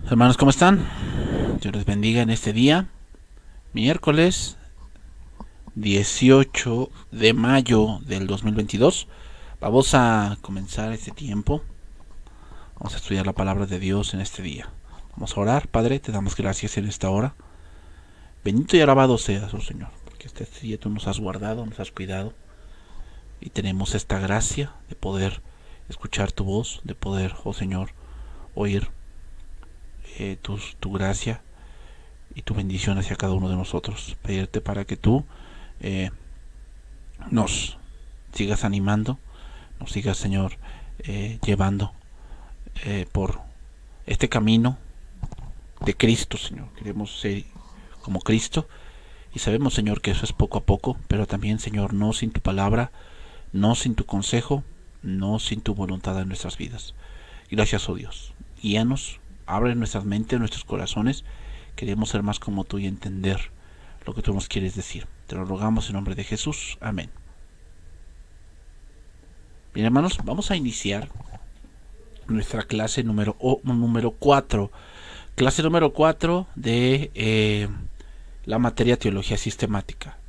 Hermanos, ¿cómo están? Dios les bendiga en este día, miércoles 18 de mayo del 2022. Vamos a comenzar este tiempo. Vamos a estudiar la palabra de Dios en este día. Vamos a orar. Padre, te damos gracias en esta hora. Bendito y alabado seas, oh Señor, porque este día tú nos has guardado, nos has cuidado. Y tenemos esta gracia de poder escuchar tu voz, de poder, oh Señor, oír tu gracia y tu bendición hacia cada uno de nosotros. Pedirte para que tú eh, nos sigas animando, nos sigas, Señor, llevando por este camino de Cristo, Señor. Queremos ser como Cristo y sabemos, Señor, que eso es poco a poco, pero también, Señor, no sin tu palabra, no sin tu consejo, no sin tu voluntad en nuestras vidas. Gracias, oh Dios. Guíanos, abre nuestras mentes, nuestros corazones. Queremos ser más como tú y entender lo que tú nos quieres decir. Te lo rogamos en nombre de Jesús. Amén. Bien, hermanos, vamos a iniciar nuestra clase número 4. Clase número 4 de la materia teología sistemática.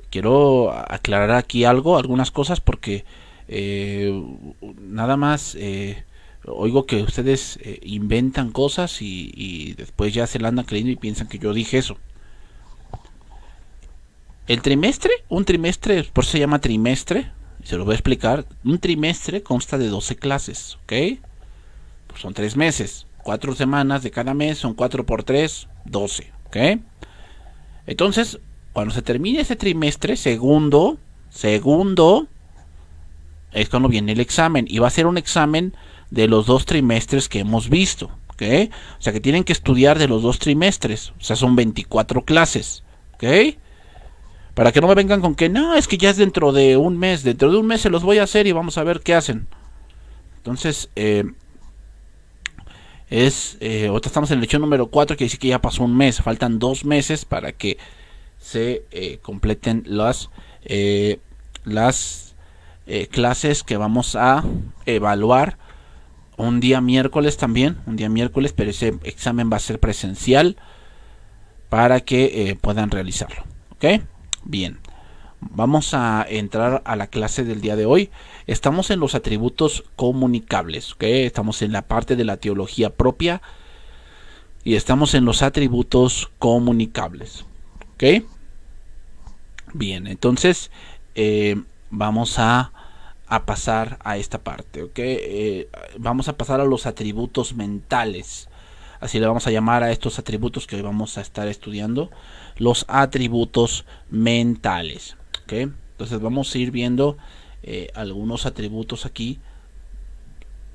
Quiero aclarar aquí algunas cosas porque nada más oigo que ustedes inventan cosas y después ya se la andan creyendo y piensan que yo dije eso. El trimestre, un trimestre, por eso se llama trimestre, se lo voy a explicar. Un trimestre consta de 12 clases, ¿ok? Pues son 3 meses, 4 semanas de cada mes, son 4 por 3, 12, ¿ok? Entonces, cuando se termine ese trimestre, segundo, es cuando viene el examen. Y va a ser un examen de los 2 trimestres que hemos visto, ¿ok? O sea que tienen que estudiar de los 2 trimestres, o sea son 24 clases, ¿ok? Para que no me vengan con que no, es que ya es dentro de un mes se los voy a hacer y vamos a ver qué hacen. Entonces, ahorita estamos en la lección número 4, que dice que ya pasó un mes, faltan 2 meses para que se completen las clases que vamos a evaluar un día miércoles también, pero ese examen va a ser presencial para que puedan realizarlo, ¿ok? Bien, vamos a entrar a la clase del día de hoy. Estamos en los atributos comunicables, ¿ok? Estamos en la parte de la teología propia y estamos en los atributos comunicables, ¿ok? Bien, entonces vamos a pasar a esta parte, ¿ok? Vamos a pasar a los atributos mentales. Así le vamos a llamar a estos atributos que hoy vamos a estar estudiando, los atributos mentales, ¿ok? Entonces vamos a ir viendo algunos atributos aquí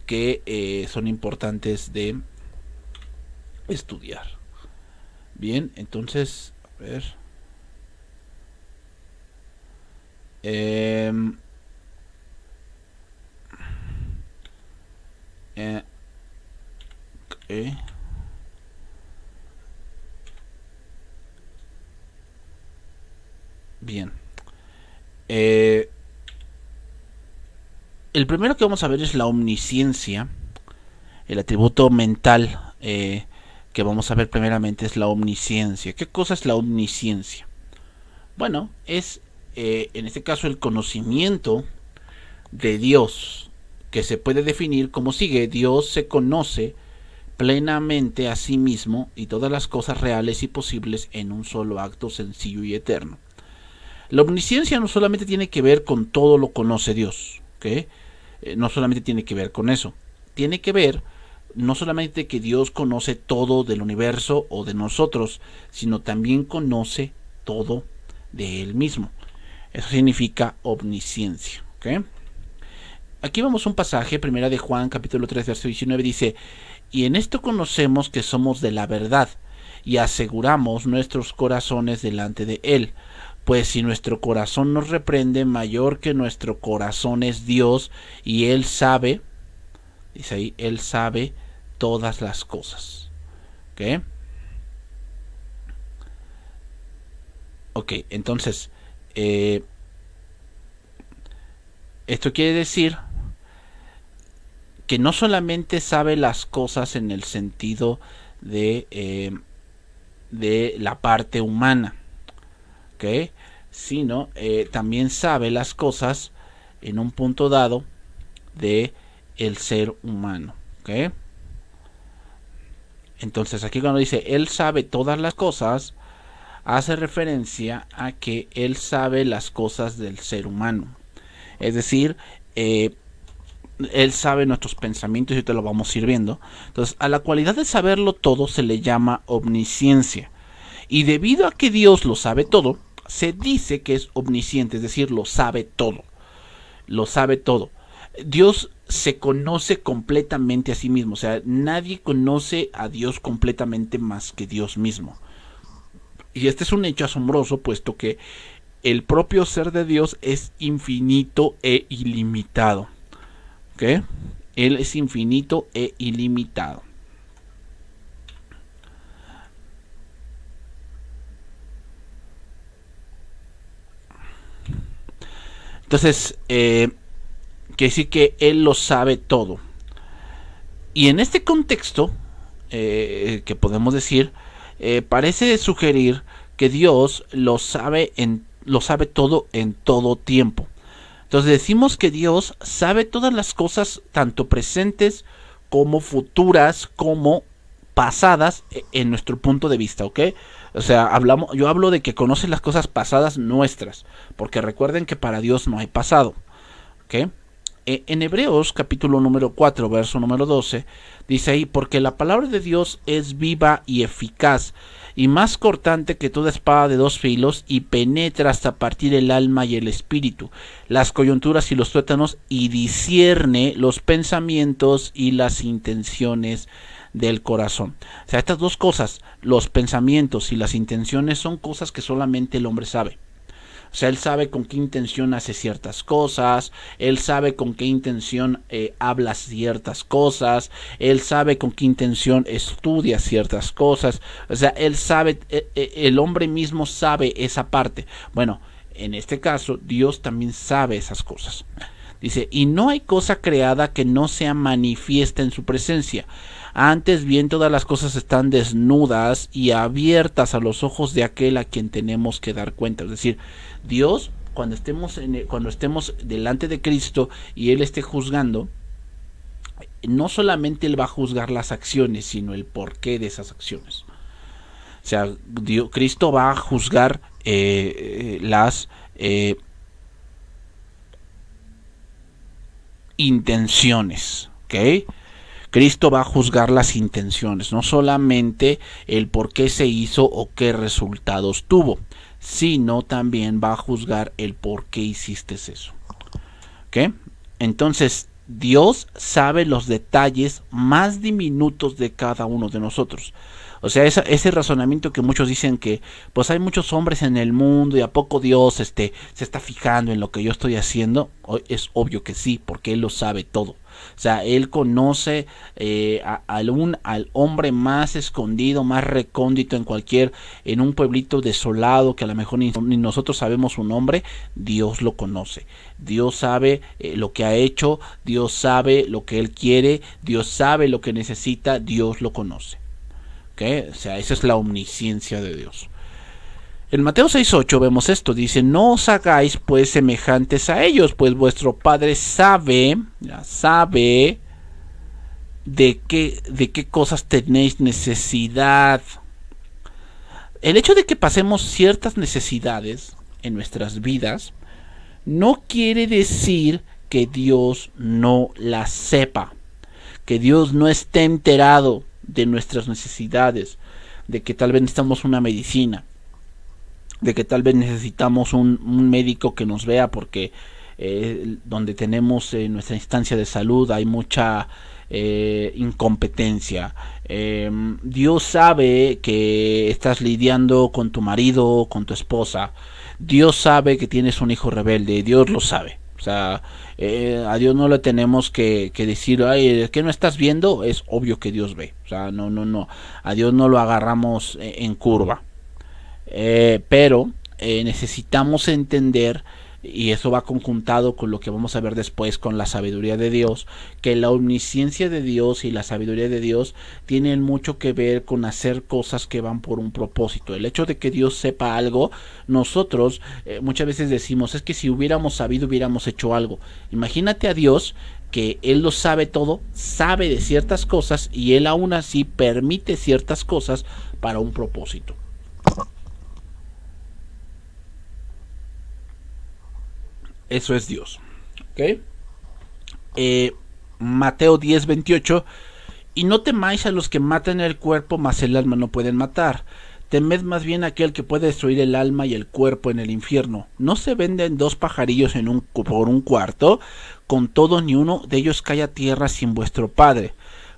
que son importantes de estudiar. Bien, entonces, a ver. Bien. El primero que vamos a ver es la omnisciencia. El atributo mental que vamos a ver primeramente es la omnisciencia. ¿Qué cosa es la omnisciencia? Bueno, es en este caso el conocimiento de Dios, que se puede definir como sigue: Dios se conoce plenamente a sí mismo y todas las cosas reales y posibles en un solo acto sencillo y eterno. La omnisciencia no solamente tiene que ver con todo lo conoce Dios, ¿okay? No solamente tiene que ver con eso, tiene que ver no solamente que Dios conoce todo del universo o de nosotros, sino también conoce todo de Él mismo. Eso significa omnisciencia, ¿okay? Aquí vemos un pasaje, primera de Juan, capítulo 3, verso 19, dice: y en esto conocemos que somos de la verdad, y aseguramos nuestros corazones delante de Él. Pues si nuestro corazón nos reprende, mayor que nuestro corazón es Dios, y Él sabe, dice ahí, Él sabe todas las cosas. ¿Ok? Ok, entonces, esto quiere decir que no solamente sabe las cosas en el sentido de la parte humana, ¿ok? Sino también sabe las cosas en un punto dado de el ser humano, ¿ok? Entonces aquí cuando dice Él sabe todas las cosas, hace referencia a que Él sabe las cosas del ser humano. Es decir, Él sabe nuestros pensamientos y te lo vamos a ir viendo. Entonces, a la cualidad de saberlo todo se le llama omnisciencia. Y debido a que Dios lo sabe todo, se dice que es omnisciente, es decir, lo sabe todo. Lo sabe todo. Dios se conoce completamente a sí mismo. O sea, nadie conoce a Dios completamente más que Dios mismo. Y este es un hecho asombroso, puesto que el propio ser de Dios es infinito e ilimitado. ¿Ok? Él es infinito e ilimitado. Entonces, quiere decir que Él lo sabe todo. Y en este contexto, que podemos decir, parece sugerir que Dios lo sabe todo en todo tiempo. Entonces decimos que Dios sabe todas las cosas, tanto presentes como futuras, como pasadas, en nuestro punto de vista, ¿ok? O sea, yo hablo de que conoce las cosas pasadas nuestras, porque recuerden que para Dios no hay pasado, ¿ok? En Hebreos capítulo número 4, verso número 12, dice ahí, porque la palabra de Dios es viva y eficaz, y más cortante que toda espada de dos filos, y penetra hasta partir el alma y el espíritu, las coyunturas y los tuétanos, y discierne los pensamientos y las intenciones del corazón. O sea, estas dos cosas, los pensamientos y las intenciones, son cosas que solamente el hombre sabe. O sea, él sabe con qué intención hace ciertas cosas, él sabe con qué intención habla ciertas cosas, él sabe con qué intención estudia ciertas cosas. O sea, él sabe, el hombre mismo sabe esa parte. Bueno, en este caso, Dios también sabe esas cosas. Dice, y no hay cosa creada que no sea manifiesta en su presencia. Antes bien, todas las cosas están desnudas y abiertas a los ojos de aquel a quien tenemos que dar cuenta. Es decir, Dios, cuando estemos delante de Cristo y Él esté juzgando, no solamente Él va a juzgar las acciones, sino el porqué de esas acciones. O sea, Cristo va a juzgar las intenciones, ¿ok? Cristo va a juzgar las intenciones, no solamente el por qué se hizo o qué resultados tuvo, sino también va a juzgar el por qué hiciste eso. ¿Ok? Entonces, Dios sabe los detalles más diminutos de cada uno de nosotros. O sea, ese razonamiento que muchos dicen que pues hay muchos hombres en el mundo y a poco Dios se está fijando en lo que yo estoy haciendo, es obvio que sí, porque Él lo sabe todo. O sea, Él conoce al hombre más escondido, más recóndito en un pueblito desolado que a lo mejor ni nosotros sabemos su nombre. Dios lo conoce. Dios sabe lo que ha hecho, Dios sabe lo que Él quiere, Dios sabe lo que necesita, Dios lo conoce. ¿Okay? O sea, esa es la omnisciencia de Dios. En Mateo 6:8 vemos esto, dice, no os hagáis pues semejantes a ellos, pues vuestro Padre sabe de qué cosas tenéis necesidad. El hecho de que pasemos ciertas necesidades en nuestras vidas no quiere decir que Dios no las sepa, que Dios no esté enterado de nuestras necesidades, de que tal vez necesitamos una medicina, de que tal vez necesitamos un médico que nos vea porque donde tenemos nuestra instancia de salud hay mucha incompetencia. Dios sabe que estás lidiando con tu marido, con tu esposa. Dios sabe que tienes un hijo rebelde. Dios lo sabe. O sea, a Dios no le tenemos que decir, ay, ¿qué no estás viendo? Es obvio que Dios ve. O sea, no. A Dios no lo agarramos en curva. Pero necesitamos entender Y eso va conjuntado con lo que vamos a ver después con la sabiduría de Dios, que la omnisciencia de Dios y la sabiduría de Dios tienen mucho que ver con hacer cosas que van por un propósito. El hecho de que Dios sepa algo, nosotros muchas veces decimos, es que si hubiéramos sabido hubiéramos hecho algo. Imagínate a Dios, que Él lo sabe todo, sabe de ciertas cosas y Él aún así permite ciertas cosas para un propósito. Eso es Dios. ¿Okay? Mateo 10:28. Y no temáis a los que matan el cuerpo, mas el alma no pueden matar. Temed más bien a aquel que puede destruir el alma y el cuerpo en el infierno. ¿No se venden dos pajarillos por un cuarto? Con todo ni uno de ellos cae a tierra sin vuestro Padre.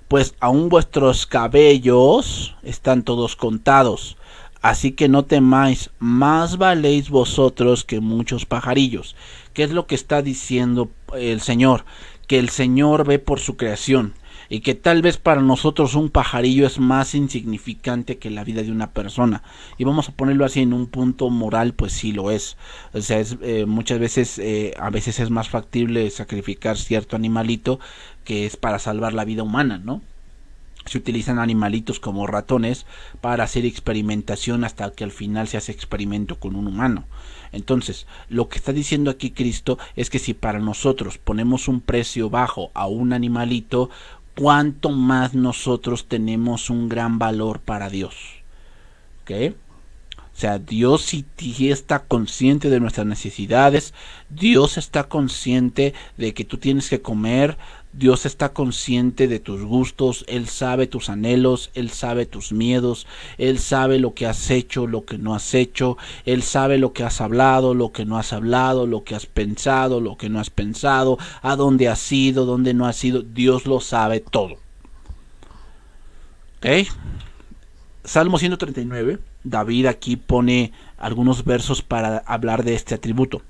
Pues aún vuestros cabellos están todos contados. Así que no temáis, más valéis vosotros que muchos pajarillos. ¿Qué es lo que está diciendo el Señor? Que el Señor ve por su creación y que tal vez para nosotros un pajarillo es más insignificante que la vida de una persona. Y vamos a ponerlo así en un punto moral, pues sí lo es. O sea, muchas veces, a veces es más factible sacrificar cierto animalito que es para salvar la vida humana, ¿no? Se utilizan animalitos como ratones para hacer experimentación hasta que al final se hace experimento con un humano. Entonces, lo que está diciendo aquí Cristo es que si para nosotros ponemos un precio bajo a un animalito, cuánto más nosotros tenemos un gran valor para Dios. ¿Ok? O sea, Dios sí está consciente de nuestras necesidades, Dios está consciente de que tú tienes que comer, Dios está consciente de tus gustos, Él sabe tus anhelos, Él sabe tus miedos, Él sabe lo que has hecho, lo que no has hecho, Él sabe lo que has hablado, lo que no has hablado, lo que has pensado, lo que no has pensado, a dónde has ido, dónde no has ido, Dios lo sabe todo. ¿Ok? Salmo 139, David aquí pone algunos versos para hablar de este atributo.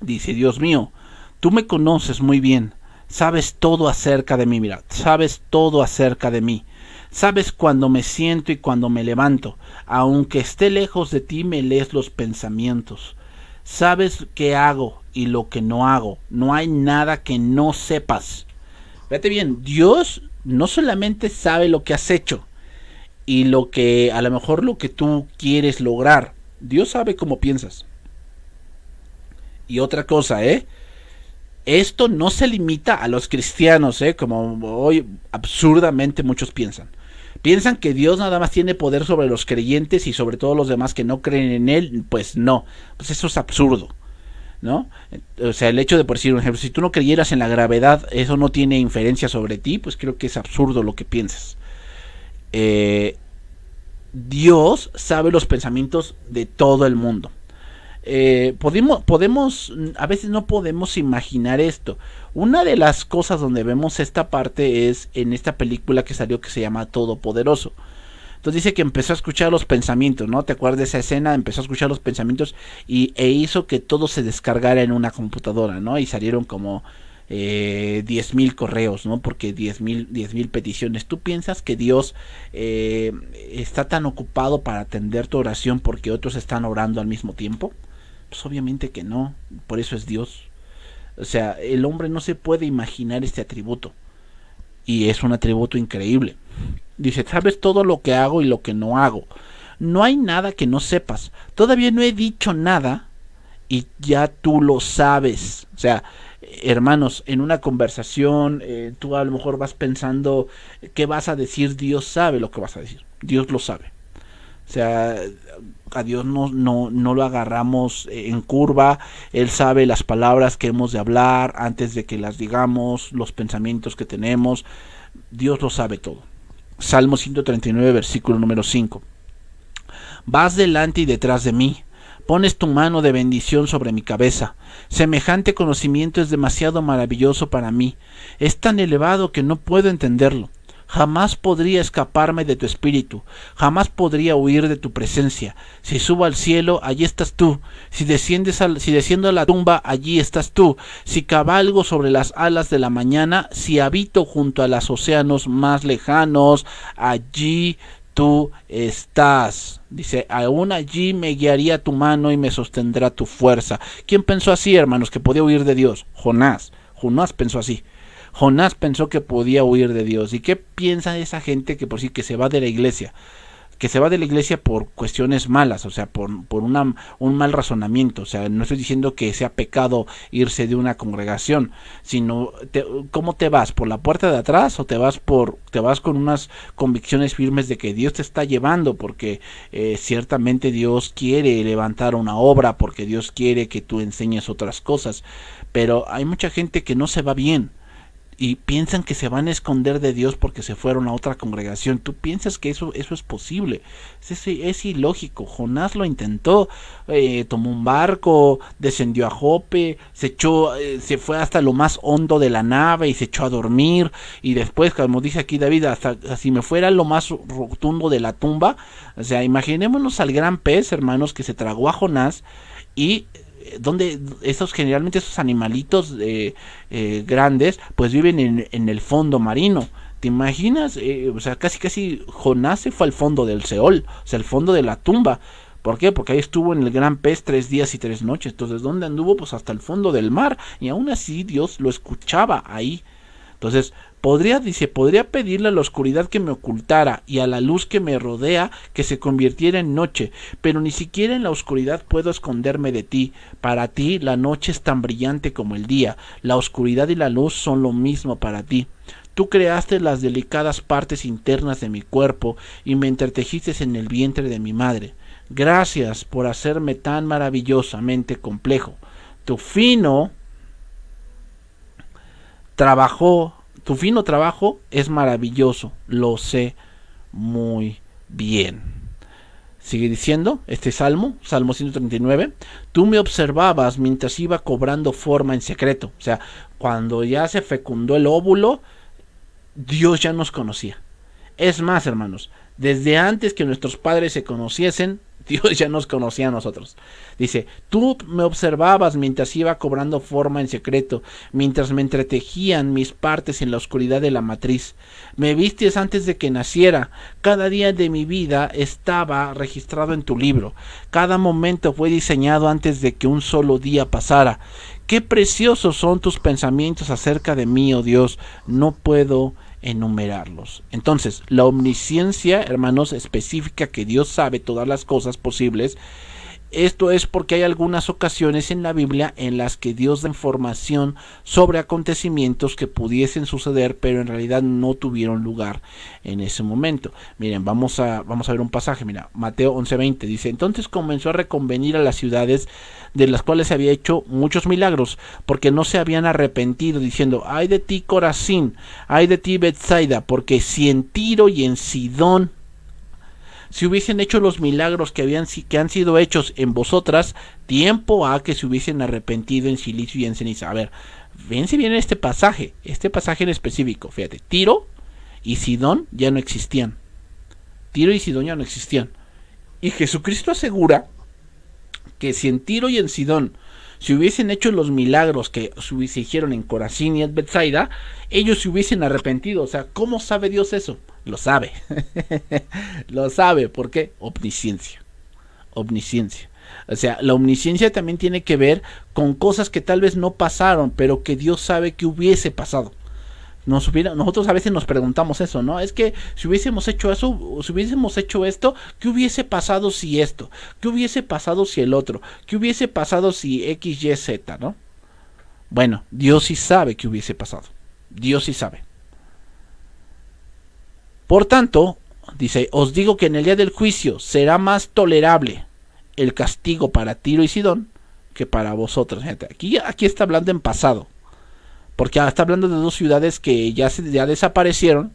Dice, Dios mío, tú me conoces muy bien, sabes todo acerca de mí, mira, sabes todo acerca de mí. Sabes cuando me siento y cuando me levanto, aunque esté lejos de ti me lees los pensamientos. Sabes qué hago y lo que no hago, no hay nada que no sepas. Fíjate bien, Dios no solamente sabe lo que has hecho, y lo que a lo mejor lo que tú quieres lograr, Dios sabe cómo piensas. Y otra cosa, esto no se limita a los cristianos, como hoy absurdamente muchos piensan. Piensan que Dios nada más tiene poder sobre los creyentes y sobre todos los demás que no creen en Él. Pues no, pues eso es absurdo, ¿no? O sea, el hecho de, por decir un ejemplo, si tú no creyeras en la gravedad, eso no tiene inferencia sobre ti, pues creo que es absurdo lo que piensas. Dios sabe los pensamientos de todo el mundo. Podemos, a veces no podemos imaginar esto. Una de las cosas donde vemos esta parte es en esta película que salió que se llama Todopoderoso. Entonces dice que empezó a escuchar los pensamientos, ¿no? ¿Te acuerdas de esa escena? Empezó a escuchar los pensamientos e hizo que todo se descargara en una computadora, ¿no? Y salieron como 10,000 correos, ¿no? Porque 10,000 peticiones. ¿Tú piensas que Dios está tan ocupado para atender tu oración porque otros están orando al mismo tiempo? Pues obviamente que no. Por eso es Dios. O sea, el hombre no se puede imaginar este atributo. Y es un atributo increíble. Dice, sabes todo lo que hago y lo que no hago. No hay nada que no sepas. Todavía no he dicho nada y ya tú lo sabes. O sea, hermanos, en una conversación, tú a lo mejor vas pensando qué vas a decir, Dios sabe lo que vas a decir, Dios lo sabe. O sea, a Dios no lo agarramos en curva, Él sabe las palabras que hemos de hablar antes de que las digamos, los pensamientos que tenemos, Dios lo sabe todo. Salmo 139, versículo número 5. Vas delante y detrás de mí, pones tu mano de bendición sobre mi cabeza. Semejante conocimiento es demasiado maravilloso para mí. Es tan elevado que no puedo entenderlo. Jamás podría escaparme de tu espíritu. Jamás podría huir de tu presencia. Si subo al cielo, allí estás tú. Si desciendo a la tumba, allí estás tú. Si cabalgo sobre las alas de la mañana, si habito junto a los océanos más lejanos, allí tú estás. Dice, aún allí me guiaría tu mano y me sostendrá tu fuerza. ¿Quién pensó así, hermanos, que podía huir de Dios? Jonás. Jonás pensó así. Jonás pensó que podía huir de Dios. ¿Y qué piensa esa gente que por sí que se va de la iglesia? Que se va de la iglesia por cuestiones malas, o sea, por un mal razonamiento. O sea, no estoy diciendo que sea pecado irse de una congregación, sino ¿cómo te vas? ¿Por la puerta de atrás o te vas con unas convicciones firmes de que Dios te está llevando? Porque ciertamente Dios quiere levantar una obra, porque Dios quiere que tú enseñes otras cosas, pero hay mucha gente que no se va bien y piensan que se van a esconder de Dios porque se fueron a otra congregación. Tú piensas que eso es posible. Es ilógico. Jonás lo intentó, tomó un barco, descendió a Jope, se fue hasta lo más hondo de la nave y se echó a dormir, y después, como dice aquí David, hasta si me fuera lo más rotundo de la tumba. O sea, imaginémonos al gran pez, hermanos, que se tragó a Jonás, y donde generalmente esos animalitos grandes pues viven en el fondo marino. ¿Te imaginas? O sea, casi Jonás se fue al fondo del Seol, o sea, al fondo de la tumba. ¿Por qué? Porque ahí estuvo en el gran pez 3 días y 3 noches. Entonces, ¿dónde anduvo? Pues hasta el fondo del mar. Y aún así Dios lo escuchaba ahí. Entonces, podría pedirle a la oscuridad que me ocultara y a la luz que me rodea que se convirtiera en noche, pero ni siquiera en la oscuridad puedo esconderme de ti. Para ti la noche es tan brillante como el día, la oscuridad y la luz son lo mismo para ti. Tú creaste las delicadas partes internas de mi cuerpo y me entretejiste en el vientre de mi madre. Gracias por hacerme tan maravillosamente complejo. Tu fino trabajo es maravilloso, lo sé muy bien. Sigue diciendo este Salmo 139, tú me observabas mientras iba cobrando forma en secreto. O sea, cuando ya se fecundó el óvulo, Dios ya nos conocía. Es más, hermanos, desde antes que nuestros padres se conociesen, Dios ya nos conocía a nosotros. Dice, tú me observabas mientras iba cobrando forma en secreto, mientras me entretejían mis partes en la oscuridad de la matriz. Me vistes antes de que naciera. Cada día de mi vida estaba registrado en tu libro. Cada momento fue diseñado antes de que un solo día pasara. Qué preciosos son tus pensamientos acerca de mí, oh Dios. No puedo enumerarlos. Entonces, la omnisciencia, hermanos, especifica que Dios sabe todas las cosas posibles. Esto es porque hay algunas ocasiones en la Biblia en las que Dios da información sobre acontecimientos que pudiesen suceder, pero en realidad no tuvieron lugar en ese momento. Miren, vamos a ver un pasaje. Mira, Mateo 11:20 dice, entonces comenzó a reconvenir a las ciudades de las cuales se había hecho muchos milagros, porque no se habían arrepentido, diciendo, ay de ti Corazín, ay de ti Betsaida, porque si en Tiro y en Sidón si hubiesen hecho los milagros que han sido hechos en vosotras, tiempo ha que se hubiesen arrepentido en silicio y en ceniza. A ver, fíjense bien este pasaje en específico. Fíjate, Tiro y Sidón ya no existían. Tiro y Sidón ya no existían. Y Jesucristo asegura que si en Tiro y en Sidón si hubiesen hecho los milagros que se hicieron en Corazín y en Betsaida, ellos se hubiesen arrepentido. O sea, ¿cómo sabe Dios eso? Lo sabe. Lo sabe. ¿Por qué? Omnisciencia. Omnisciencia. O sea, la omnisciencia también tiene que ver con cosas que tal vez no pasaron, pero que Dios sabe que hubiese pasado. Nosotros a veces nos preguntamos eso, ¿no? Es que si hubiésemos hecho eso, si hubiésemos hecho esto, ¿qué hubiese pasado si esto? ¿Qué hubiese pasado si el otro? ¿Qué hubiese pasado si X, Y, Z, ¿no? Bueno, Dios sí sabe qué hubiese pasado. Dios sí sabe. Por tanto, dice, os digo que en el día del juicio será más tolerable el castigo para Tiro y Sidón que para vosotros. Aquí está hablando en pasado. Porque está hablando de dos ciudades que ya desaparecieron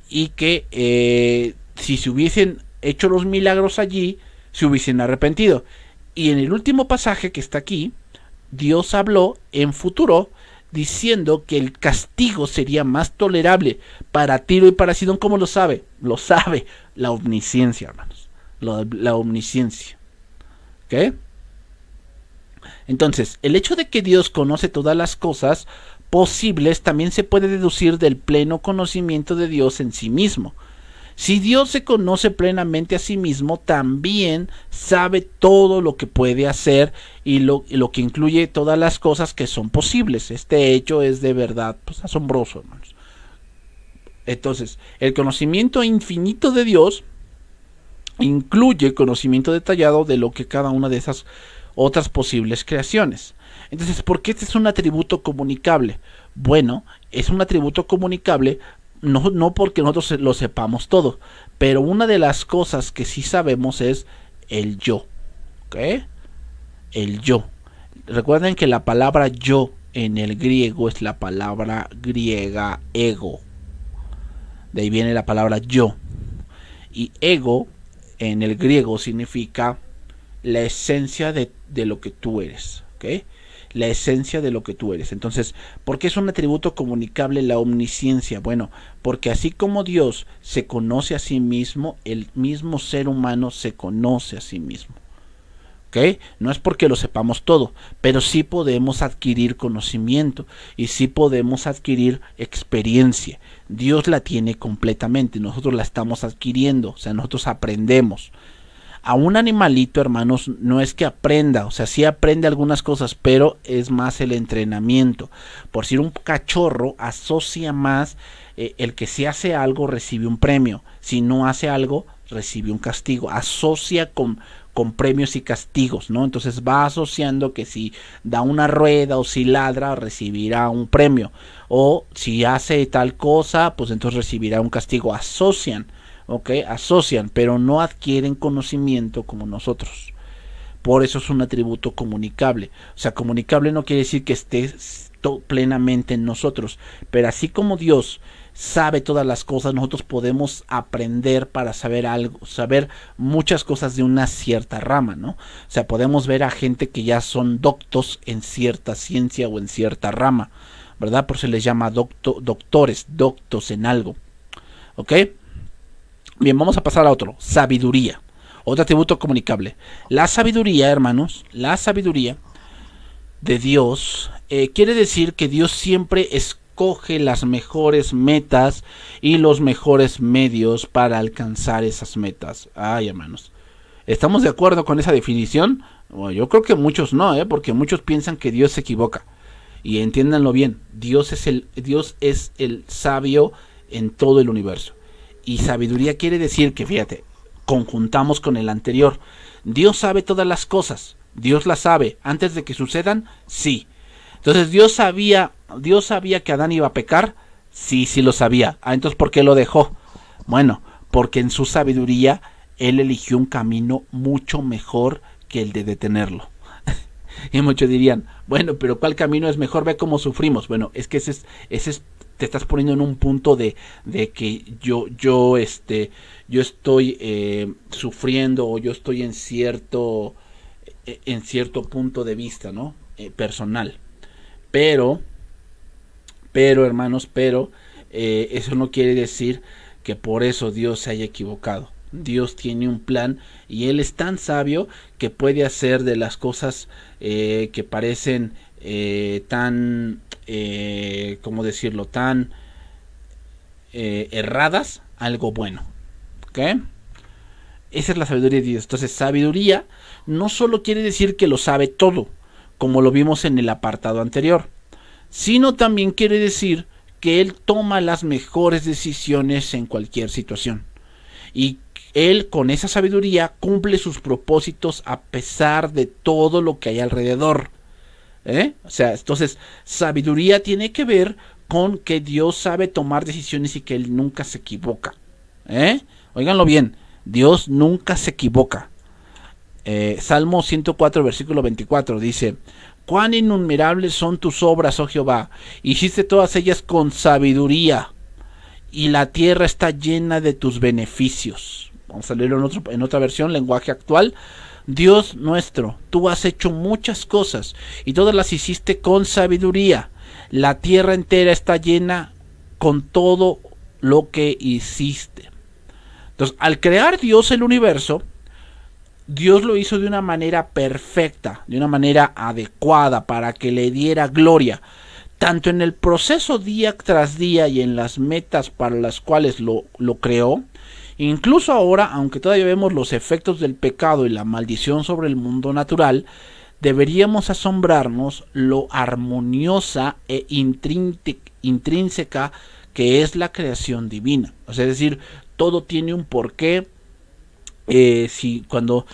y que si se hubiesen hecho los milagros allí, se hubiesen arrepentido. Y en el último pasaje que está aquí, Dios habló en futuro diciendo que el castigo sería más tolerable para Tiro y para Sidón. ¿Cómo lo sabe? Lo sabe la omnisciencia, hermanos. La omnisciencia. ¿Ok? Entonces, el hecho de que Dios conoce todas las cosas posibles también se puede deducir del pleno conocimiento de Dios en sí mismo. Si Dios se conoce plenamente a sí mismo, también sabe todo lo que puede hacer y lo que incluye todas las cosas que son posibles. Este hecho es de verdad pues, asombroso, hermanos. Entonces, el conocimiento infinito de Dios incluye conocimiento detallado de lo que cada una de esas otras posibles creaciones. Entonces, ¿por qué este es un atributo comunicable? Bueno, es un atributo comunicable no porque nosotros lo sepamos todo, pero una de las cosas que sí sabemos es el yo. ¿Ok? El yo. Recuerden que la palabra yo en el griego es la palabra griega ego. De ahí viene la palabra yo. Y ego en el griego significa la esencia de lo que tú eres. ¿Ok? La esencia de lo que tú eres. Entonces, ¿por qué es un atributo comunicable la omnisciencia? Bueno, porque así como Dios se conoce a sí mismo, el mismo ser humano se conoce a sí mismo. ¿Ok? No es porque lo sepamos todo, pero sí podemos adquirir conocimiento y sí podemos adquirir experiencia. Dios la tiene completamente, nosotros la estamos adquiriendo, o sea, nosotros aprendemos. A un animalito, hermanos, no es que aprenda, o sea, sí aprende algunas cosas, pero es más el entrenamiento. Por decir, un cachorro asocia más, el que si hace algo recibe un premio, si no hace algo recibe un castigo, asocia con premios y castigos, ¿no? Entonces va asociando que si da una rueda o si ladra recibirá un premio, o si hace tal cosa, pues entonces recibirá un castigo, asocian. ¿Ok? Asocian, pero no adquieren conocimiento como nosotros. Por eso es un atributo comunicable. O sea, comunicable no quiere decir que esté plenamente en nosotros, pero así como Dios sabe todas las cosas, nosotros podemos aprender para saber algo, saber muchas cosas de una cierta rama, ¿no? O sea, podemos ver a gente que ya son doctos en cierta ciencia o en cierta rama, ¿verdad? Por eso se les llama doctores, doctos en algo. ¿Ok? Bien, vamos a pasar a otro. Sabiduría. Otro atributo comunicable. La sabiduría, hermanos, la sabiduría de Dios quiere decir que Dios siempre escoge las mejores metas y los mejores medios para alcanzar esas metas. Ay, hermanos. ¿Estamos de acuerdo con esa definición? Bueno, yo creo que muchos no, porque muchos piensan que Dios se equivoca. Y entiéndanlo bien, Dios es el sabio en todo el universo. Y sabiduría quiere decir que, fíjate, conjuntamos con el anterior. Dios sabe todas las cosas. Dios las sabe. Antes de que sucedan, sí. Entonces, Dios sabía que Adán iba a pecar. Sí, sí lo sabía. Entonces, ¿por qué lo dejó? Bueno, porque en su sabiduría, Él eligió un camino mucho mejor que el de detenerlo. Y muchos dirían, bueno, pero ¿cuál camino es mejor? Ve cómo sufrimos. Bueno, es que ese es te estás poniendo en un punto de que yo estoy sufriendo, o yo estoy en cierto punto de vista, ¿no? Personal. Pero hermanos, eso no quiere decir que por eso Dios se haya equivocado. Dios tiene un plan y Él es tan sabio que puede hacer de las cosas que parecen tan, ¿cómo decirlo? Tan erradas, algo bueno. ¿Ok? Esa es la sabiduría de Dios. Entonces, sabiduría no solo quiere decir que lo sabe todo, como lo vimos en el apartado anterior, sino también quiere decir que Él toma las mejores decisiones en cualquier situación. Y Él con esa sabiduría cumple sus propósitos a pesar de todo lo que hay alrededor. O sea, entonces sabiduría tiene que ver con que Dios sabe tomar decisiones y que Él nunca se equivoca. Óiganlo bien, Dios nunca se equivoca. Salmo 104, versículo 24 dice: cuán innumerables son tus obras, oh Jehová, hiciste todas ellas con sabiduría, y la tierra está llena de tus beneficios. Vamos a leerlo en otra versión, lenguaje actual. Dios nuestro, tú has hecho muchas cosas y todas las hiciste con sabiduría. La tierra entera está llena con todo lo que hiciste. Entonces, al crear Dios el universo, Dios lo hizo de una manera perfecta, de una manera adecuada para que le diera gloria, tanto en el proceso día tras día y en las metas para las cuales lo creó, Incluso ahora, aunque todavía vemos los efectos del pecado y la maldición sobre el mundo natural, deberíamos asombrarnos lo armoniosa e intrínseca que es la creación divina. O sea, es decir, todo tiene un porqué. Si cuando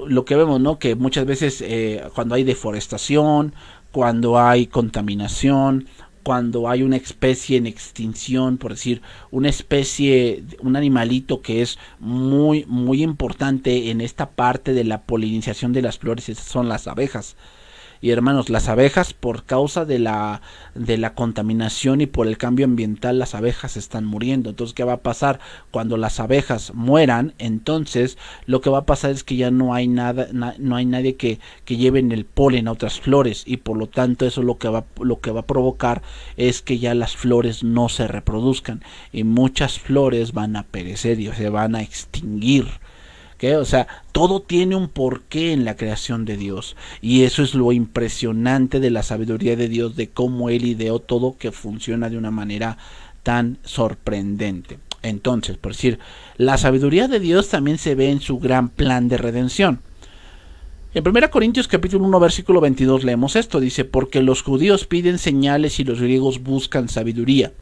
lo que vemos, ¿no? Que muchas veces cuando hay deforestación, cuando hay contaminación, cuando hay una especie en extinción, por decir, una especie, un animalito que es muy importante en esta parte de la polinización de las flores, esas son las abejas. Y hermanos, las abejas, por causa de la contaminación y por el cambio ambiental, las abejas están muriendo. Entonces, ¿qué va a pasar? Cuando las abejas mueran, entonces lo que va a pasar es que ya no hay nada, no hay nadie que lleve el polen a otras flores, y por lo tanto eso lo que va a provocar es que ya las flores no se reproduzcan y muchas flores van a perecer y se van a extinguir. ¿Qué? O sea, todo tiene un porqué en la creación de Dios, y eso es lo impresionante de la sabiduría de Dios, de cómo Él ideó todo, que funciona de una manera tan sorprendente. Entonces, por decir, la sabiduría de Dios también se ve en su gran plan de redención. En 1 Corintios capítulo 1 versículo 22 leemos esto, dice: porque los judíos piden señales y los griegos buscan sabiduría.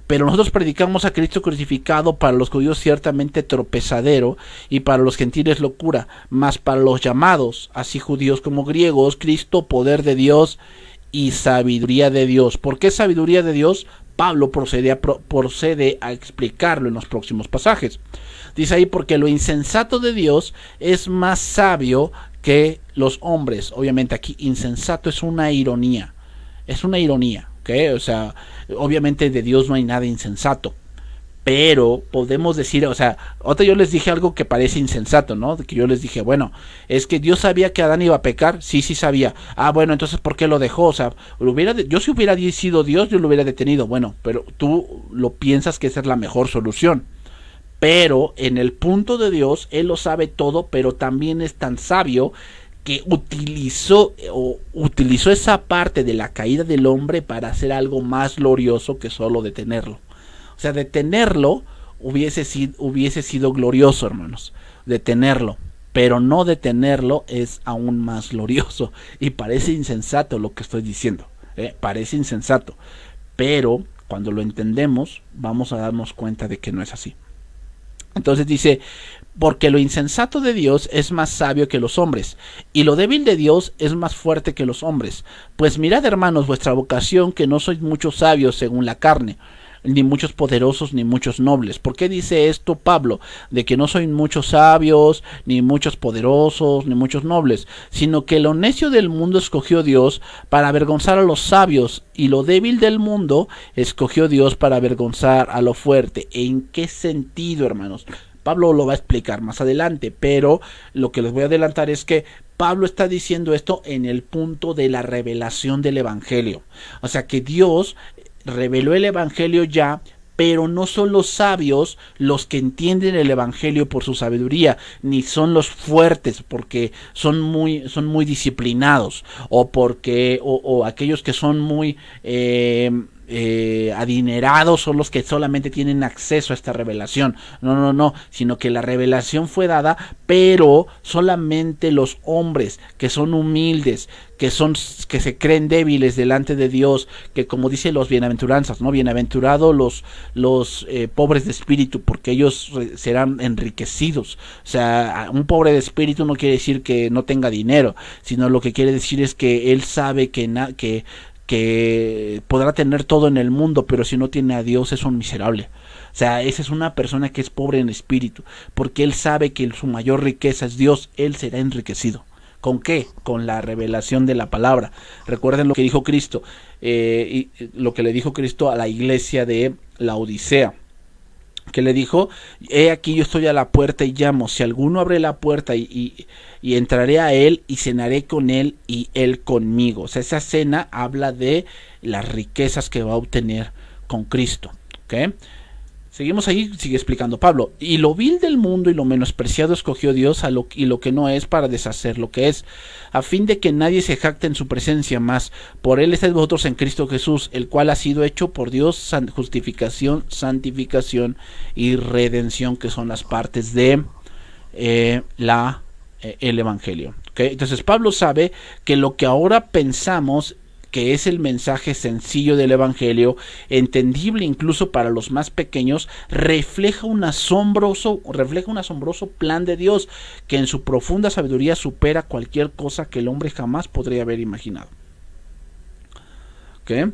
Pero nosotros predicamos a Cristo crucificado, para los judíos ciertamente tropezadero, y para los gentiles locura, mas para los llamados, así judíos como griegos, Cristo poder de Dios y sabiduría de Dios. ¿Por qué sabiduría de Dios? Pablo procede a explicarlo en los próximos pasajes. Dice ahí: porque lo insensato de Dios es más sabio que los hombres. Obviamente aquí insensato es una ironía. Es una ironía. ¿Okay? O sea, obviamente de Dios no hay nada insensato, pero podemos decir, o sea, otra yo les dije algo que parece insensato, ¿no? Que yo les dije, bueno, es que Dios sabía que Adán iba a pecar. Sí sabía. Ah, bueno, entonces ¿por qué lo dejó? O sea, yo si hubiera sido Dios, yo lo hubiera detenido. Bueno, pero tú lo piensas que esa es la mejor solución. Pero en el punto de Dios, Él lo sabe todo, pero también es tan sabio que utilizó esa parte de la caída del hombre para hacer algo más glorioso que solo detenerlo. O sea, detenerlo hubiese sido glorioso, hermanos. Detenerlo. Pero no detenerlo es aún más glorioso. Y parece insensato lo que estoy diciendo. Parece insensato. Pero cuando lo entendemos, vamos a darnos cuenta de que no es así. Entonces dice: porque lo insensato de Dios es más sabio que los hombres, y lo débil de Dios es más fuerte que los hombres. Pues mirad, hermanos, vuestra vocación, que no sois muchos sabios según la carne, ni muchos poderosos, ni muchos nobles. ¿Por qué dice esto Pablo? De que no sois muchos sabios, ni muchos poderosos, ni muchos nobles, sino que lo necio del mundo escogió Dios para avergonzar a los sabios, y lo débil del mundo escogió Dios para avergonzar a lo fuerte. ¿En qué sentido, hermanos? Pablo lo va a explicar más adelante, pero lo que les voy a adelantar es que Pablo está diciendo esto en el punto de la revelación del Evangelio. O sea que Dios reveló el Evangelio ya, pero no son los sabios los que entienden el Evangelio por su sabiduría, ni son los fuertes porque son muy disciplinados, o porque o aquellos que son muy adinerados son los que solamente tienen acceso a esta revelación. No, sino que la revelación fue dada, pero solamente los hombres que son humildes, que se creen débiles delante de Dios, que como dice los bienaventuranzas, ¿no? Bienaventurados los pobres de espíritu, porque ellos serán enriquecidos. O sea, un pobre de espíritu no quiere decir que no tenga dinero, sino lo que quiere decir es que él sabe que podrá tener todo en el mundo, pero si no tiene a Dios es un miserable. O sea, esa es una persona que es pobre en espíritu, porque él sabe que su mayor riqueza es Dios. Él será enriquecido. ¿Con qué? Con la revelación de la palabra. Recuerden lo que dijo Cristo, y lo que le dijo Cristo a la iglesia de Laodicea, que le dijo: he aquí yo estoy a la puerta y llamo, si alguno abre la puerta y entraré a él y cenaré con él y él conmigo. O sea, esa cena habla de las riquezas que va a obtener con Cristo, ¿okay? Seguimos ahí, sigue explicando Pablo. Y lo vil del mundo y lo menospreciado escogió Dios y lo que no es para deshacer lo que es, a fin de que nadie se jacte en su presencia más. Por él estáis vosotros en Cristo Jesús, el cual ha sido hecho por Dios justificación, santificación y redención, que son las partes de el Evangelio. ¿Okay? Entonces Pablo sabe que lo que ahora pensamos que es el mensaje sencillo del Evangelio, entendible incluso para los más pequeños, refleja un asombroso plan de Dios que en su profunda sabiduría supera cualquier cosa que el hombre jamás podría haber imaginado. ¿Okay?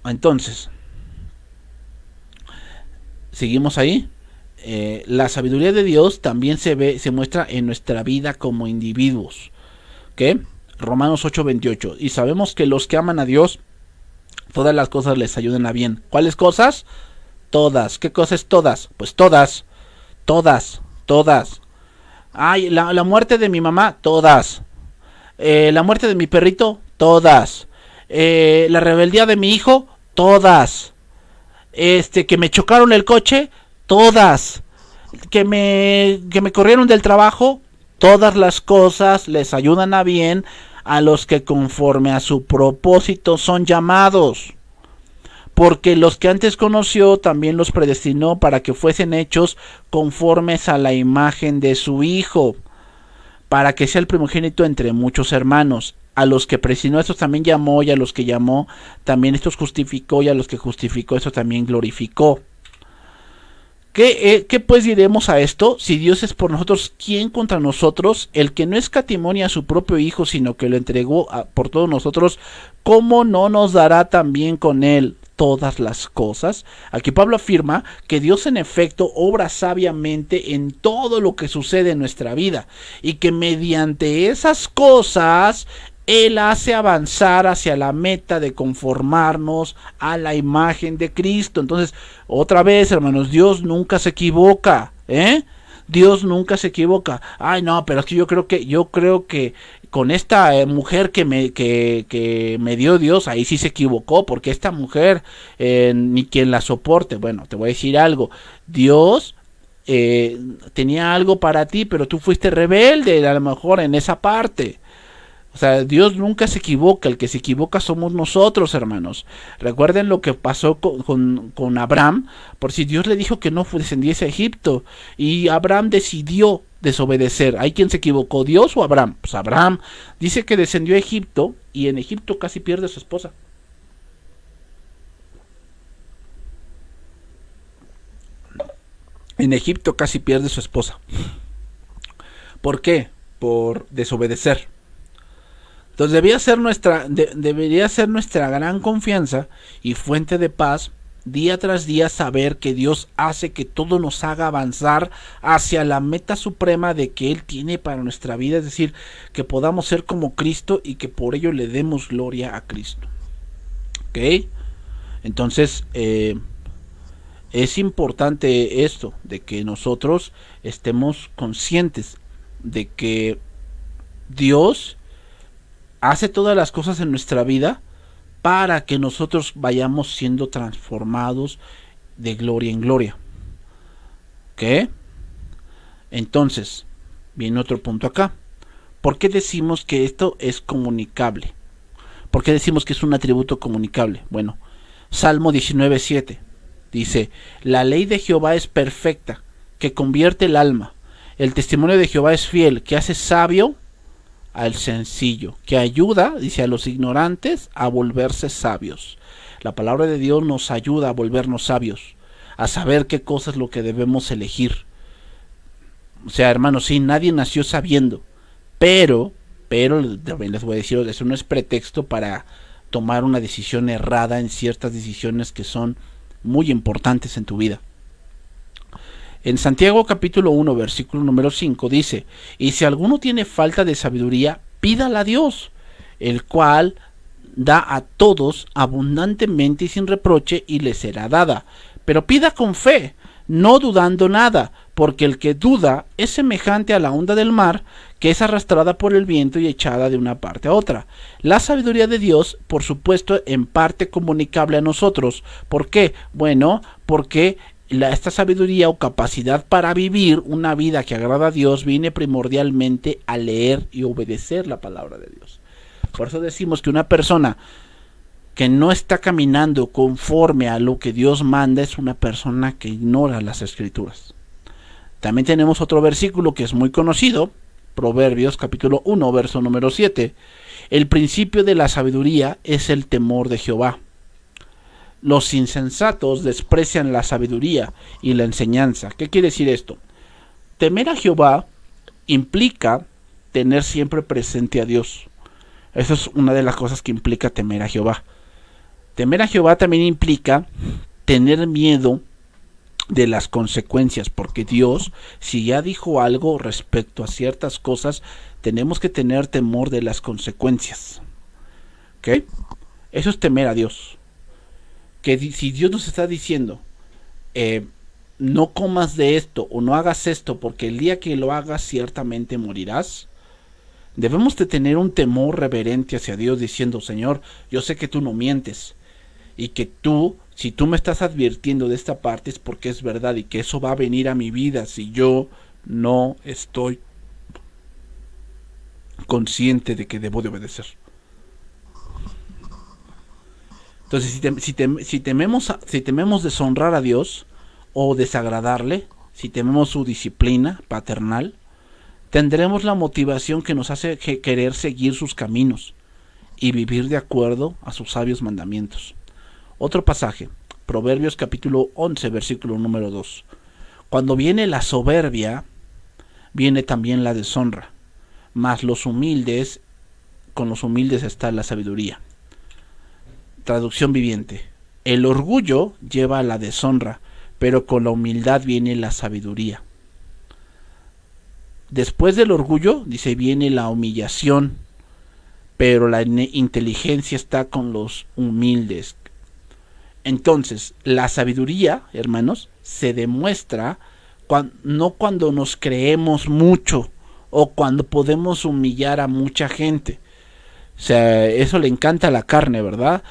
Entonces, seguimos ahí. La sabiduría de Dios también se muestra en nuestra vida como individuos. ¿Okay? Romanos 8:28. Y sabemos que los que aman a Dios, todas las cosas les ayudan a bien. ¿Cuáles cosas? Todas. ¿Qué cosas todas? Pues todas. Todas. Ay, la muerte de mi mamá, todas. La muerte de mi perrito, todas. La rebeldía de mi hijo, todas. Que me chocaron el coche, todas. Que me corrieron del trabajo, todas las cosas les ayudan a bien a los que conforme a su propósito son llamados. Porque los que antes conoció también los predestinó para que fuesen hechos conformes a la imagen de su Hijo, para que sea el primogénito entre muchos hermanos. A los que predestinó, estos también llamó, y a los que llamó también estos justificó, y a los que justificó, estos también glorificó. ¿Qué pues diremos a esto? Si Dios es por nosotros, ¿quién contra nosotros? El que no escatimó ni a su propio Hijo, sino que lo entregó por todos nosotros, ¿cómo no nos dará también con él todas las cosas? Aquí Pablo afirma que Dios en efecto obra sabiamente en todo lo que sucede en nuestra vida, y que mediante esas cosas Él hace avanzar hacia la meta de conformarnos a la imagen de Cristo. Entonces, otra vez, hermanos, Dios nunca se equivoca, Dios nunca se equivoca. Ay, no, pero es que yo creo que con esta mujer que me dio Dios, ahí sí se equivocó, porque esta mujer ni quien la soporte. Bueno, te voy a decir algo. Dios tenía algo para ti, pero tú fuiste rebelde, a lo mejor en esa parte. O sea, Dios nunca se equivoca, el que se equivoca somos nosotros, hermanos. Recuerden lo que pasó con Abraham, por si Dios le dijo que no descendiese a Egipto, y Abraham decidió desobedecer. ¿Hay quien se equivocó, Dios o Abraham? Pues Abraham dice que descendió a Egipto, y en Egipto casi pierde a su esposa. En Egipto casi pierde a su esposa. ¿Por qué? Por desobedecer. Entonces debería ser nuestra gran confianza y fuente de paz día tras día saber que Dios hace que todo nos haga avanzar hacia la meta suprema de que Él tiene para nuestra vida, es decir, que podamos ser como Cristo y que por ello le demos gloria a Cristo. ¿Ok? Entonces es importante esto, de que nosotros estemos conscientes de que Dios hace todas las cosas en nuestra vida para que nosotros vayamos siendo transformados de gloria en gloria. ¿Qué? Entonces, viene otro punto acá. ¿Por qué decimos que esto es comunicable? ¿Por qué decimos que es un atributo comunicable? Bueno, Salmo 19:7 dice: la ley de Jehová es perfecta, que convierte el alma. El testimonio de Jehová es fiel, que hace sabio al sencillo, que ayuda, dice, a los ignorantes a volverse sabios. La palabra de Dios nos ayuda a volvernos sabios, a saber qué cosa es lo que debemos elegir. O sea, hermanos, sí, nadie nació sabiendo, pero también les voy a decir, eso no es pretexto para tomar una decisión errada en ciertas decisiones que son muy importantes en tu vida. En Santiago capítulo 1 versículo número 5 dice: y si alguno tiene falta de sabiduría, pídala a Dios, el cual da a todos abundantemente y sin reproche, y le será dada. Pero pida con fe, no dudando nada, porque el que duda es semejante a la onda del mar, que es arrastrada por el viento y echada de una parte a otra. La sabiduría de Dios, por supuesto, en parte comunicable a nosotros. ¿Por qué? Bueno, porque esta sabiduría o capacidad para vivir una vida que agrada a Dios viene primordialmente a leer y obedecer la palabra de Dios. Por eso decimos que una persona que no está caminando conforme a lo que Dios manda es una persona que ignora las Escrituras. También tenemos otro versículo que es muy conocido, Proverbios capítulo 1, verso número 7. El principio de la sabiduría es el temor de Jehová. Los insensatos desprecian la sabiduría y la enseñanza. ¿Qué quiere decir esto? Temer a Jehová implica tener siempre presente a Dios. Eso es una de las cosas que implica temer a Jehová. Temer a Jehová también implica tener miedo de las consecuencias, porque Dios, si ya dijo algo respecto a ciertas cosas, tenemos que tener temor de las consecuencias. ¿Ok? Eso es temer a Dios. Que si Dios nos está diciendo, no comas de esto o no hagas esto, porque el día que lo hagas ciertamente morirás, debemos de tener un temor reverente hacia Dios, diciendo, Señor, yo sé que tú no mientes, y que tú, si tú me estás advirtiendo de esta parte es porque es verdad, y que eso va a venir a mi vida si yo no estoy consciente de que debo de obedecer. Entonces, si tememos deshonrar a Dios o desagradarle, si tememos su disciplina paternal, tendremos la motivación que nos hace querer seguir sus caminos y vivir de acuerdo a sus sabios mandamientos. Otro pasaje, Proverbios capítulo 11, versículo número 2. Cuando viene la soberbia, viene también la deshonra, mas con los humildes está la sabiduría. Traducción viviente. El orgullo lleva a la deshonra, pero con la humildad viene la sabiduría. Después del orgullo, dice, viene la humillación, pero la inteligencia está con los humildes. Entonces, la sabiduría, hermanos, se demuestra no cuando nos creemos mucho o cuando podemos humillar a mucha gente. O sea, eso le encanta a la carne, ¿verdad?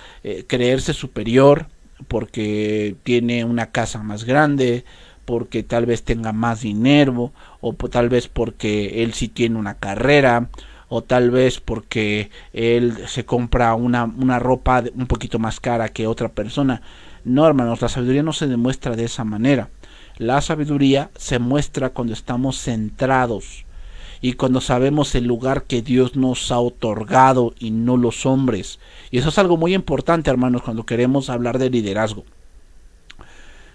Creerse superior porque tiene una casa más grande, porque tal vez tenga más dinero, o tal vez porque él sí tiene una carrera, o tal vez porque él se compra una ropa un poquito más cara que otra persona. No, hermanos, la sabiduría no se demuestra de esa manera. La sabiduría se muestra cuando estamos centrados y cuando sabemos el lugar que Dios nos ha otorgado y no los hombres. Y eso es algo muy importante, hermanos, cuando queremos hablar de liderazgo.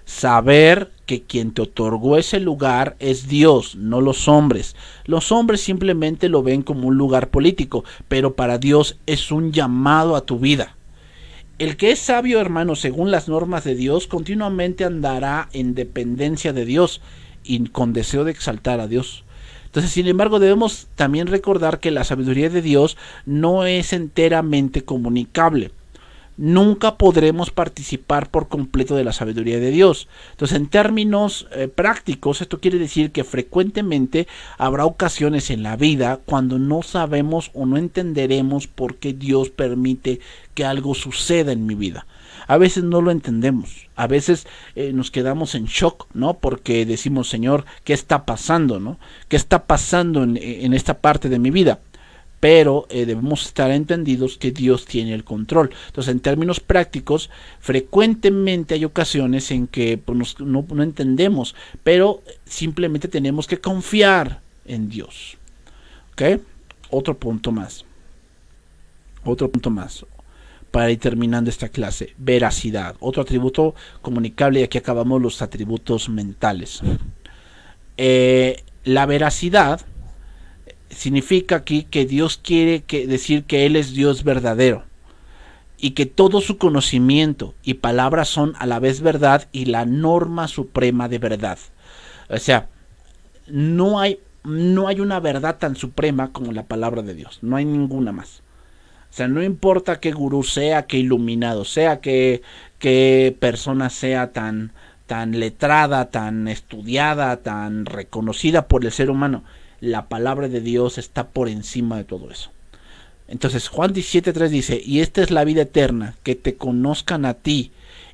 Saber que quien te otorgó ese lugar es Dios, no los hombres. Los hombres simplemente lo ven como un lugar político, pero para Dios es un llamado a tu vida. El que es sabio, hermano, según las normas de Dios, continuamente andará en dependencia de Dios y con deseo de exaltar a Dios. Entonces, sin embargo, debemos también recordar que la sabiduría de Dios no es enteramente comunicable. Nunca podremos participar por completo de la sabiduría de Dios. Entonces, en términos prácticos, esto quiere decir que frecuentemente habrá ocasiones en la vida cuando no sabemos o no entenderemos por qué Dios permite que algo suceda en mi vida. A veces no lo entendemos, a veces nos quedamos en shock, ¿no? Porque decimos, Señor, ¿qué está pasando, no? ¿Qué está pasando en esta parte de mi vida? Pero debemos estar entendidos que Dios tiene el control. Entonces, en términos prácticos, frecuentemente hay ocasiones en que pues, no entendemos, pero simplemente tenemos que confiar en Dios. ¿Ok? Otro punto más. Para ir terminando esta clase. Veracidad. Otro atributo comunicable, y aquí acabamos los atributos mentales. La veracidad significa aquí que Dios quiere decir que Él es Dios verdadero y que todo su conocimiento y palabras son a la vez verdad y la norma suprema de verdad. O sea, no hay una verdad tan suprema como la palabra de Dios, no hay ninguna más. O sea, no importa qué gurú sea, qué iluminado sea, qué persona sea tan tan letrada, tan estudiada, tan reconocida por el ser humano. La palabra de Dios está por encima de todo eso. Entonces Juan 17:3 dice, y esta es la vida eterna, que te conozcan a ti,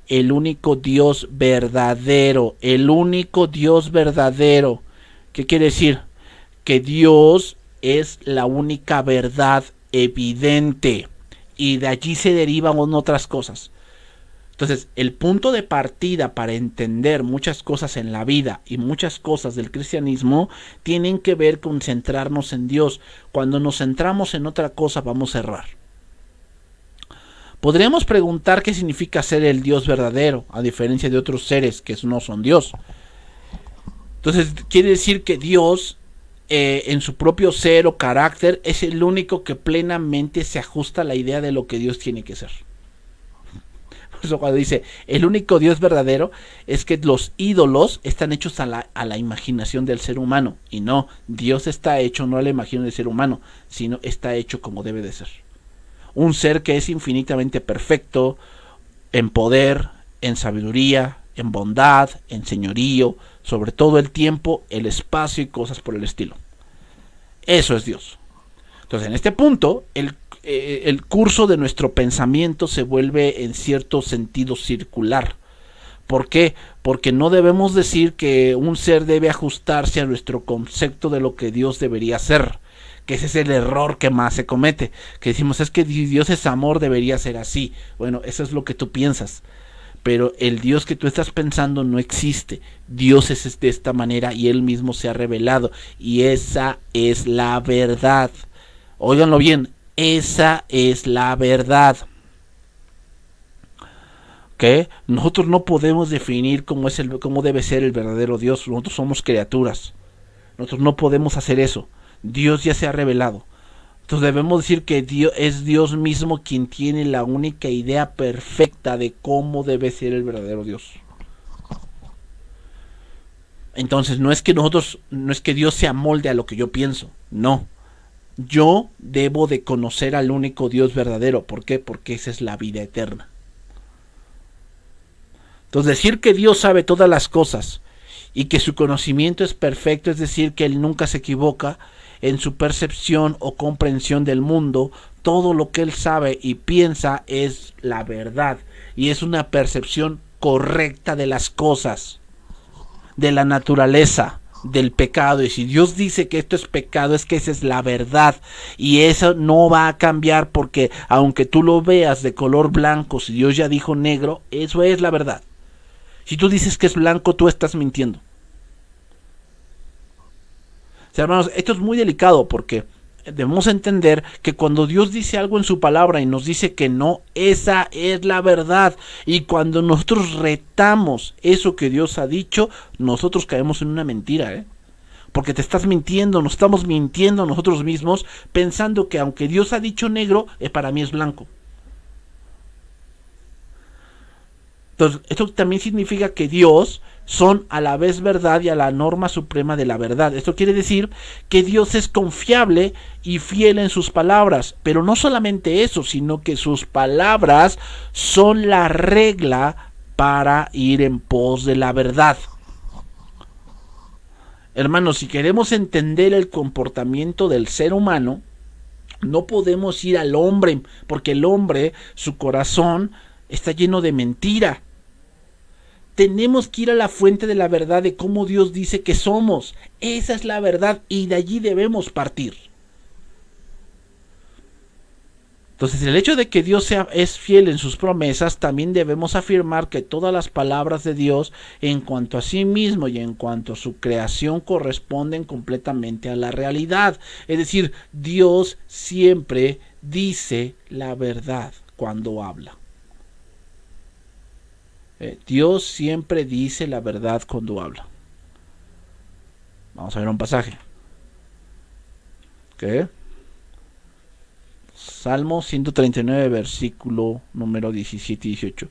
el único Dios verdadero, el único Dios verdadero. ¿Qué quiere decir? Que Dios es la única verdad evidente, y de allí se derivan otras cosas. Entonces, el punto de partida para entender muchas cosas en la vida y muchas cosas del cristianismo tienen que ver con centrarnos en Dios. Cuando nos centramos en otra cosa, vamos a errar. Podríamos preguntar qué significa ser el Dios verdadero, a diferencia de otros seres que no son Dios. Entonces, quiere decir que Dios, en su propio ser o carácter, es el único que plenamente se ajusta a la idea de lo que Dios tiene que ser. Eso cuando dice el único Dios verdadero, es que los ídolos están hechos a la imaginación del ser humano, y no, Dios está hecho no a la imaginación del ser humano, sino está hecho como debe de ser. Un ser que es infinitamente perfecto en poder, en sabiduría, en bondad, en señorío, sobre todo el tiempo, el espacio y cosas por el estilo. Eso es Dios. Entonces, en este punto, el curso de nuestro pensamiento se vuelve en cierto sentido circular. ¿Por qué? Porque no debemos decir que un ser debe ajustarse a nuestro concepto de lo que Dios debería ser, que ese es el error que más se comete, que decimos es que Dios es amor, debería ser así. Bueno, eso es lo que tú piensas, pero el Dios que tú estás pensando no existe. Dios es de esta manera y Él mismo se ha revelado, y esa es la verdad. Óiganlo bien, esa es la verdad. ¿Okay? Nosotros no podemos definir cómo debe ser el verdadero Dios. Nosotros somos criaturas. Nosotros no podemos hacer eso. Dios ya se ha revelado. Entonces debemos decir que Dios es Dios mismo quien tiene la única idea perfecta de cómo debe ser el verdadero Dios. Entonces no es que Dios se amolde a lo que yo pienso. No. Yo debo de conocer al único Dios verdadero. ¿Por qué? Porque esa es la vida eterna. Entonces decir que Dios sabe todas las cosas y que su conocimiento es perfecto, es decir, que Él nunca se equivoca en su percepción o comprensión del mundo. Todo lo que Él sabe y piensa es la verdad, y es una percepción correcta de las cosas, de la naturaleza, del pecado. Y si Dios dice que esto es pecado, es que esa es la verdad, y eso no va a cambiar, porque aunque tú lo veas de color blanco, si Dios ya dijo negro, eso es la verdad. Si tú dices que es blanco, tú estás mintiendo. O sea, hermanos, esto es muy delicado, porque debemos entender que cuando Dios dice algo en su palabra y nos dice que no, esa es la verdad. Y cuando nosotros retamos eso que Dios ha dicho, nosotros caemos en una mentira, porque te estás mintiendo, nos estamos mintiendo a nosotros mismos, pensando que aunque Dios ha dicho negro, para mí es blanco. Entonces, esto también significa que Dios son a la vez verdad y a la norma suprema de la verdad. Esto quiere decir que Dios es confiable y fiel en sus palabras, pero no solamente eso, sino que sus palabras son la regla para ir en pos de la verdad. Hermanos, si queremos entender el comportamiento del ser humano, no podemos ir al hombre, porque el hombre, su corazón está lleno de mentira. Tenemos que ir a la fuente de la verdad, de cómo Dios dice que somos. Esa es la verdad, y de allí debemos partir. Entonces, el hecho de que Dios es fiel en sus promesas, también debemos afirmar que todas las palabras de Dios en cuanto a sí mismo y en cuanto a su creación corresponden completamente a la realidad. Es decir, Dios siempre dice la verdad cuando habla. Dios siempre dice la verdad cuando habla. Vamos a ver un pasaje. ¿Qué? Salmo 139, versículo número 17 y 18.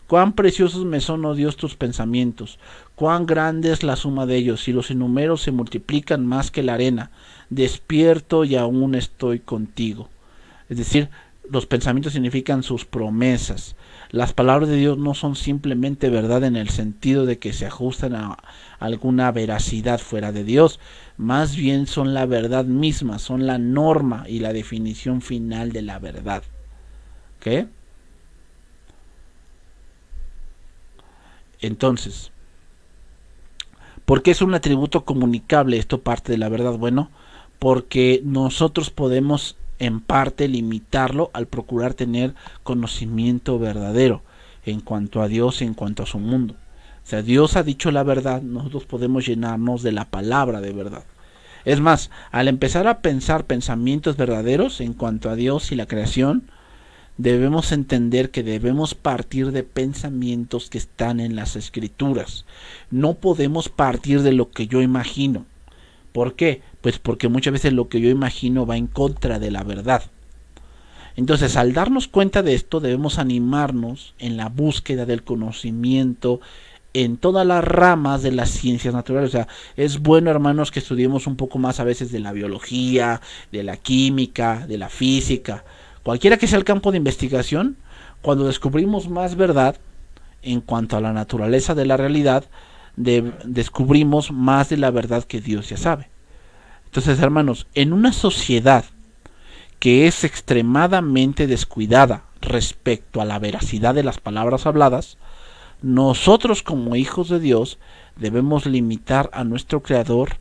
Cuán preciosos me son, oh Dios, tus pensamientos, cuán grande es la suma de ellos, y los números se multiplican más que la arena. Despierto y aún estoy contigo. Es decir, los pensamientos significan sus promesas. Las palabras de Dios no son simplemente verdad en el sentido de que se ajustan a alguna veracidad fuera de Dios, más bien son la verdad misma, son la norma y la definición final de la verdad. ¿Ok? Entonces, ¿por qué es un atributo comunicable? Esto parte de la verdad. Bueno, porque nosotros podemos en parte limitarlo al procurar tener conocimiento verdadero en cuanto a Dios y en cuanto a su mundo. O sea, Dios ha dicho la verdad, nosotros podemos llenarnos de la palabra de verdad. Es más, al empezar a pensar pensamientos verdaderos en cuanto a Dios y la creación, debemos entender que debemos partir de pensamientos que están en las escrituras. No podemos partir de lo que yo imagino. ¿Por qué? Pues porque muchas veces lo que yo imagino va en contra de la verdad. Entonces, al darnos cuenta de esto, debemos animarnos en la búsqueda del conocimiento en todas las ramas de las ciencias naturales. O sea, es bueno, hermanos, que estudiemos un poco más a veces de la biología, de la química, de la física, cualquiera que sea el campo de investigación. Cuando descubrimos más verdad en cuanto a la naturaleza de la realidad, descubrimos más de la verdad que Dios ya sabe. Entonces, hermanos, en una sociedad que es extremadamente descuidada respecto a la veracidad de las palabras habladas, nosotros como hijos de Dios debemos limitar a nuestro Creador,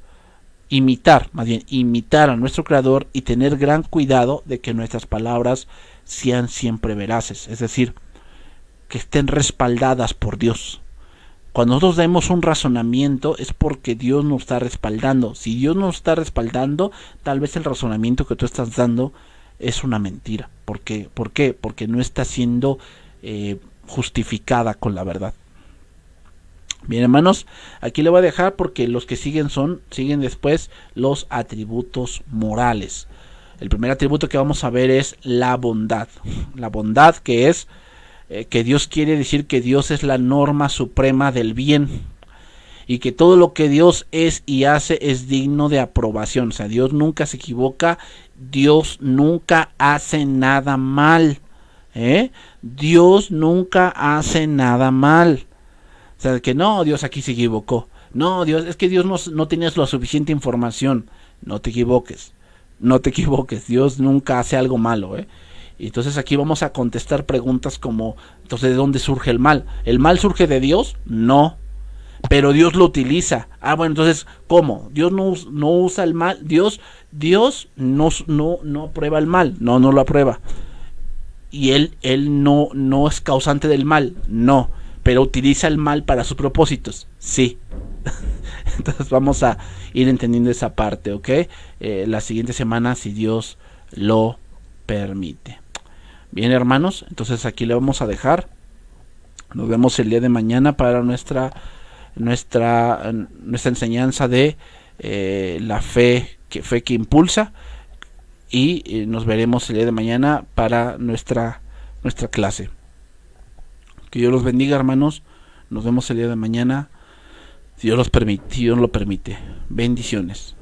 imitar a nuestro Creador y tener gran cuidado de que nuestras palabras sean siempre veraces, es decir, que estén respaldadas por Dios. Cuando nosotros demos un razonamiento es porque Dios nos está respaldando. Si Dios nos está respaldando, tal vez el razonamiento que tú estás dando es una mentira. ¿Por qué? Porque no está siendo justificada con la verdad. Bien, hermanos, aquí le voy a dejar porque los que siguen después los atributos morales. El primer atributo que vamos a ver es la bondad. La bondad, que es que Dios quiere decir que Dios es la norma suprema del bien y que todo lo que Dios es y hace es digno de aprobación. O sea, Dios nunca se equivoca, Dios nunca hace nada mal. Dios nunca hace nada mal. O sea, que no, Dios aquí se equivocó. No, Dios, es que Dios no tenías la suficiente información. No te equivoques. No te equivoques. Dios nunca hace algo malo, Y entonces aquí vamos a contestar preguntas como, entonces, ¿de dónde surge el mal? ¿El mal surge de Dios? No. Pero Dios lo utiliza. Ah, bueno, entonces, ¿cómo? Dios no usa el mal. Dios no aprueba el mal. No lo aprueba. Y él no es causante del mal. No. Pero utiliza el mal para sus propósitos. Sí. Entonces vamos a ir entendiendo esa parte, ¿ok? La siguiente semana, si Dios lo permite. Bien, hermanos, entonces aquí le vamos a dejar. Nos vemos el día de mañana para nuestra enseñanza de la fe que impulsa. Y nos veremos el día de mañana para nuestra clase. Que Dios los bendiga, hermanos. Nos vemos el día de mañana. Si Dios lo permite. Bendiciones.